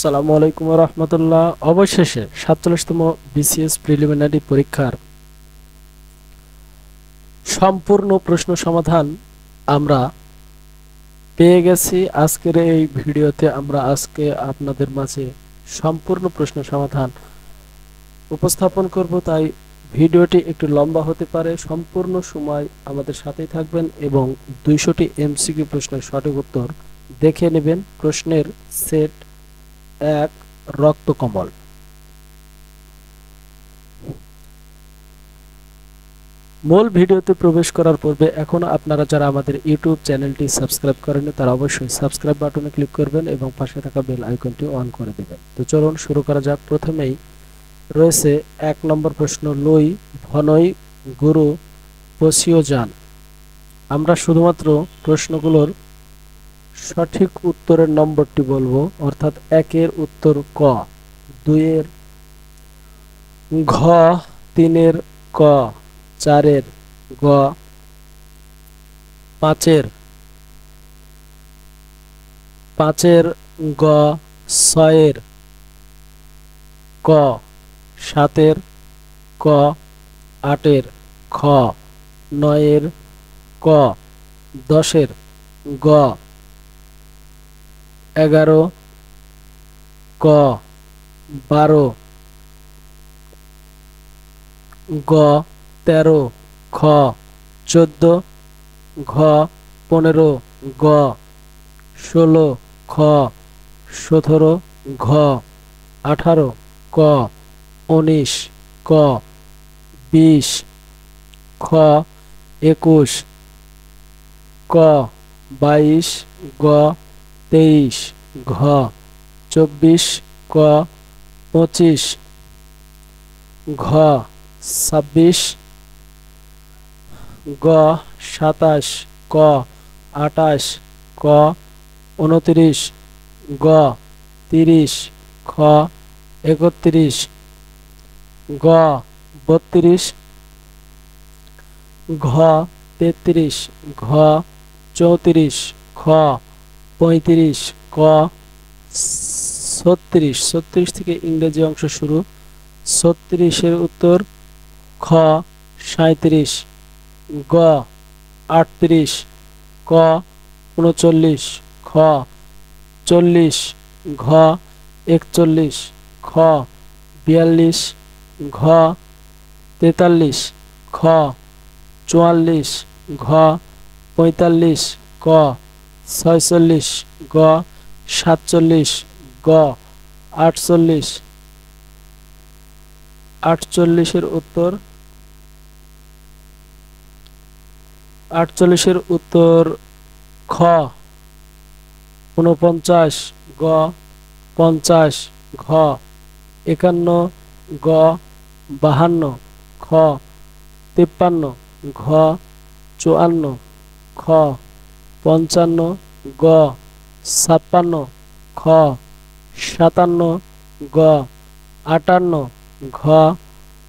আসসালামু আলাইকুম রহমতুল্লাহ। অবশেষে ৪৭তম বিসিএস প্রিলিমিনারি পরীক্ষার সম্পূর্ণ প্রশ্ন সমাধান আমরা পেয়ে গেছি। আজকের এই ভিডিওতে আমরা আজকে আপনাদের মাঝে সম্পূর্ণ প্রশ্ন সমাধান উপস্থাপন করব, তাই ভিডিওটি একটু লম্বা হতে পারে। সম্পূর্ণ সময় আমাদের সাথেই থাকবেন এবং ২০০টি এমসিকিউ প্রশ্নের সঠিক উত্তর দেখে নেবেন। প্রশ্নের সেট ১, রক্তকমল। মূল ভিডিওতে প্রবেশ করার পূর্বে এখনো আপনারা যারা আমাদের ইউটিউব চ্যানেলটি সাবস্ক্রাইব করেননি তারা অবশ্যই সাবস্ক্রাইব বাটনে ক্লিক করবেন এবং পাশে থাকা বেল আইকনটি অন করে দেবেন। তো চলুন শুরু করা যাক। প্রথমেই রয়েছে ১ নম্বর প্রশ্ন, লই ভনই গুরু পশিও যান। আমরা শুধুমাত্র প্রশ্নগুলোর সঠিক উত্তরের নম্বরটি বলবো, অর্থাৎ ১-এর উত্তর ক, ২-এর ঘ, ৩-এর ক, ৪-এর গ, ৫-এর গ, ৬-এর ক, ৭-এর ক, ৮-এর খ, ৯-এর ক, ১০-এর গ, ১১ ক, ১২ গ, ১৩ খ, ১৪ ঘ, ১৫ গ, ১৬ খ, ১৭ ঘ, ১৮ ক, ১৯ ক, ২০ খ, ২১ ক, ২২ গ, ২৩ ঘ, ২৪ ক, ২৫ ঘ, ২৬ গ, ২৭ ক, ২৮ ক, ২৯ গ, ৩০ খ, ৩১ গ, ৩২ ঘ, ৩৩ ঘ, ৩৪ খ, ৩৫ ক, ৩৬ থেকে ইংরেজি অংশ শুরু। ৩৬-এর উত্তর খ, ৩৭ গ, ৩৮ ক, ৩৯ খ, ৪০ ঘ, ৪১ খ, ৪২ ঘ, ৪৩ খ, ৪৪ ঘ, ৪৫ ক, ৪৬ গ, ৪৭ গ, ৪৮ ৪৮-এর উত্তর ৪৮-এর উত্তর খ, ৪৯ গ, ৫০ ঘ, ৫১ গ, ৫২ খ, ৫৩ ঘ, ৫৪ খ, ৫৫ গ, ৫৬ খ, ৫৭ গ, ৫৮ ঘ,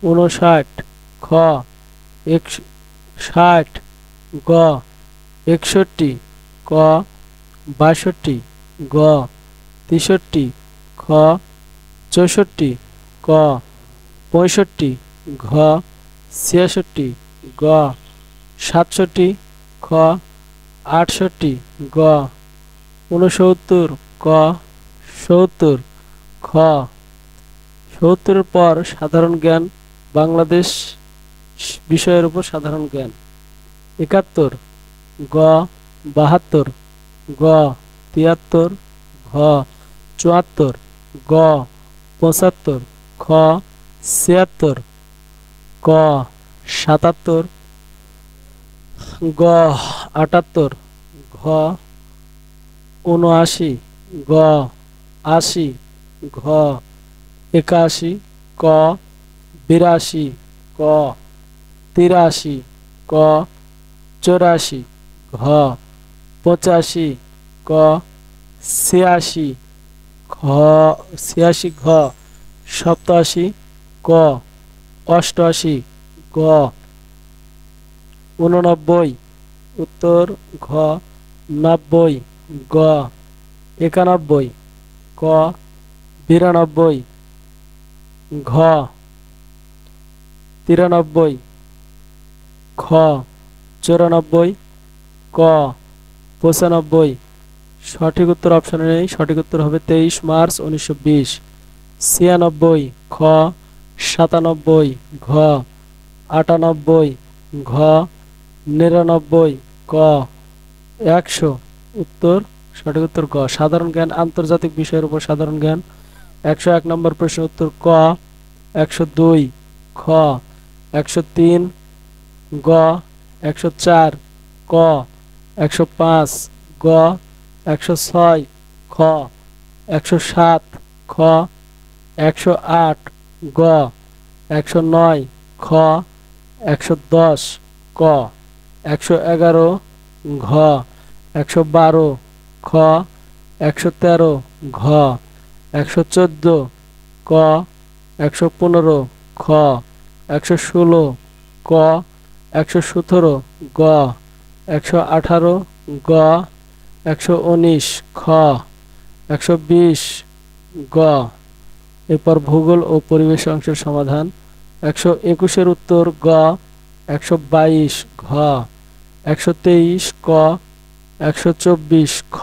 ৫৯ খ, ৬০ গ, ৬১ ক, ৬২ গ, ৬৩ খ, ৬৪ ক, ৬৫ ঘ, ৬৬ গ, ৬৭ খ, ৬৮ গ, ৬৯ ক, ৭০ খ। ৭০-এর পর সাধারণ জ্ঞান, বাংলাদেশ বিষয়ের উপর সাধারণ জ্ঞান। ৭১ গ, ৭২ গ, ৭৩ ঘ, ৭৪ গ, ৭৫ খ, ৭৬ ক, ৭৭ গ, ৭৮ ঘ, ৭৯ গ, ৮০ ঘ, ৮১ ক, ৮২ ক, ৮৩ ক, ৮৪ ঘ, ৮৫ ক, ৮৬ ঘ, ৮৬ ঘ, ৮৭ ক, ৮৮ গ, ৮৯ উত্তর ঘ, ৯০ গ, ৯১ ক, 92 ঘ 93 খ 94 ক 95 সঠিক উত্তর অপশনে নেই সঠিক উত্তর হবে 23 মার্চ 1920 96 খ 97 ঘ 98 ঘ 99 ক 100 উত্তর সঠিক উত্তর ক সাধারণ জ্ঞান আন্তর্জাতিক বিষয়ের উপর সাধারণ জ্ঞান 101 নম্বর প্রশ্নের উত্তর ক 102 খ 103 গ 104 ক 105 গ 106 খ 107 খ 108 গ 109 খ 110 ক 111 ঘ 112 খ 113 ঘ 114 ক 115 খ 116 ক 117 গ 118 গ 119 খ 120 গ এরপর ভূগোল ও পরিবেশ অংশের সমাধান 121 এর উত্তর গ 122 ঘ 123 ক 124 খ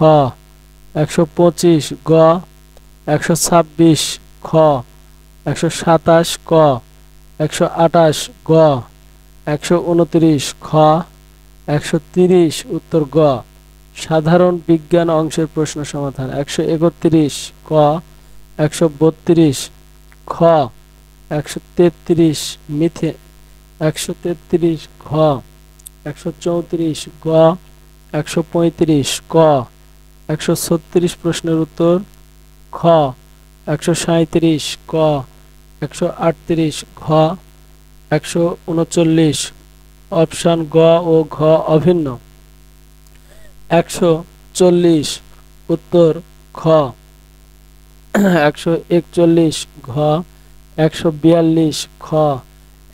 125 গ 126 খ 127 ক 128 গ 129 খ 130 উত্তর গ সাধারণ বিজ্ঞান অংশের প্রশ্ন সমাধান 131 ক 132 খ 133 মিথেন 133 ঘ 134 গ 135 ক 136 প্রশ্নের উত্তর খ 137 ক 138 ঘ 139 অপশন গ ও ঘ অভিন্ন 140 উত্তর খ 141 ঘ 142 খ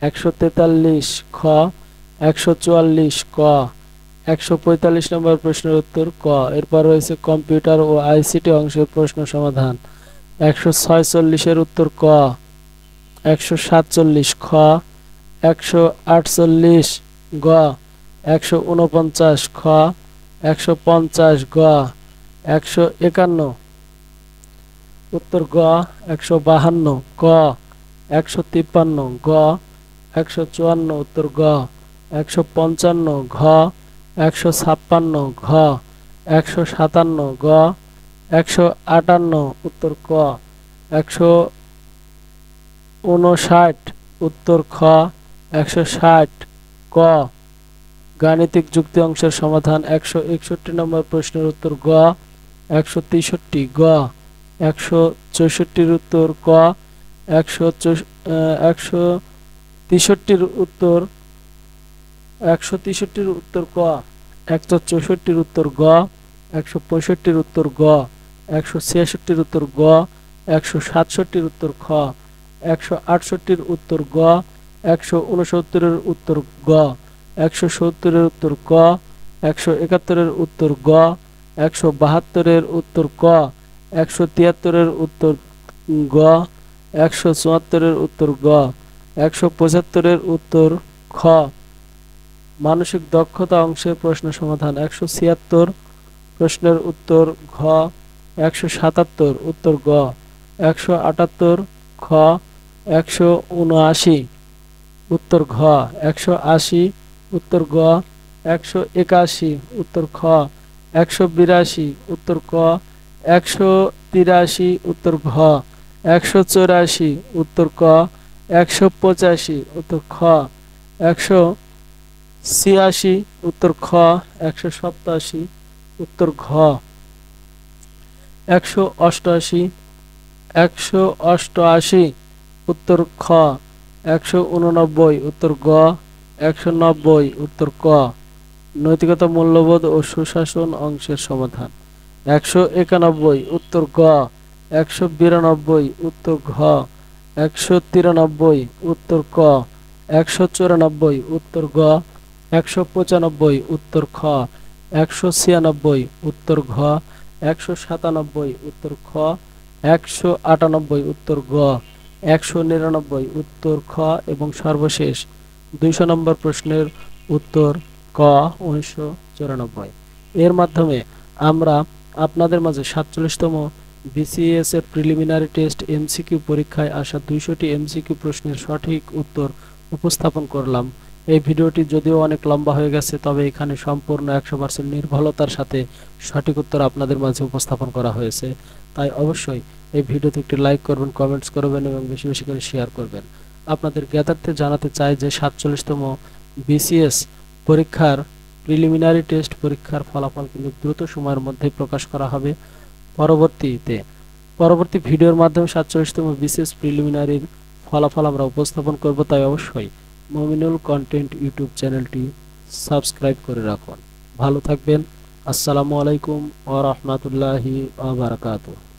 143 খ 144 ক 145 নম্বর প্রশ্নের উত্তর ক এরপর রয়েছে কম্পিউটার ও আইসিটি অংশের প্রশ্ন সমাধান 146 এর উত্তর ক 147 খ 148 গ 149 খ 150 গ 151 উত্তর গ 152 ক 153 গ 154 উত্তর গ 155 ঘ 156 ঘ 157 গ 158 উত্তর ক 159 উত্তর খ 160 ক গাণিতিক যুক্তি অংশের সমাধান 161 নম্বর প্রশ্নের উত্তর গ 163 গ 164 উত্তর ক 163 উত্তর 163 উত্তর ক 164 উত্তর গ 165 উত্তর গ 166 উত্তর গ 167 উত্তর খ 168 উত্তর গ 169 উত্তর গ 170 উত্তর ক 171 উত্তর গ 172 উত্তর ক 173 উত্তর গ 174 উত্তর গ 175 উত্তর খ মানসিক দক্ষতা অংশের প্রশ্ন সমাধান 176 প্রশ্নের উত্তর ঘ 177 উত্তর গ 178 খ 179 উত্তর ঘ 180 উত্তর গ 181 উত্তর খ 182 উত্তর ক 183 উত্তর ঘ 184 উত্তর ক 185 উত্তর খ 186 উত্তর খ 187 উত্তর ঘ 188 188 উত্তর খ 189 উত্তর গ 190 উত্তর ক নৈতিকতা মূল্যবোধ ও সুশাসন অংশের সমাধান 191 উত্তর গ 192 উত্তর ঘ 193 উত্তর ক 194 উত্তর গ 195 উত্তর খ 196 উত্তর ঘ 197 উত্তর খ 198 উত্তর গ, 199 উত্তর খ এবং সর্বশেষ 200 নম্বর প্রশ্নের উত্তর ক 1994। এর মাধ্যমে আমরা আপনাদের মাঝে 47তম বিসিএস এর প্রিলিমিনারি টেস্ট এমসিকিউ পরীক্ষায় আসা 200টি এমসিকিউ প্রশ্নের সঠিক উত্তর উপস্থাপন করলাম। এই ভিডিওটি যদিও অনেক লম্বা হয়ে গেছে, তবে এখানে সম্পূর্ণ 100% নির্ভুলতার সাথে সঠিক উত্তর আপনাদের মাঝে উপস্থাপন করা হয়েছে। তাই অবশ্যই এই ভিডিওতে একটি লাইক করবেন, কমেন্টস করবেন এবং বেশি বেশি করে শেয়ার করবেন। আপনাদের জ্ঞাতার্থে জানাতে চাই যে 47তম বিসিএস পরীক্ষার প্রিলিমিনারি টেস্ট পরীক্ষার ফলাফল কিন্তু দ্রুত সময়ের মধ্যে প্রকাশ করা হবে। পরবর্তী ভিডিওর মাধ্যমে 47তম বিসিএস প্রিলিমিনারির ফলাফল আমরা উপস্থাপন করব। তাই অবশ্যই মমিনুল কন্টেন্ট ইউটিউব চ্যানেলটি সাবস্ক্রাইব করে রাখুন। ভালো থাকবেন। আসসালামু আলাইকুম ওয়া রাহমাতুল্লাহি ওয়া বারাকাতুহু।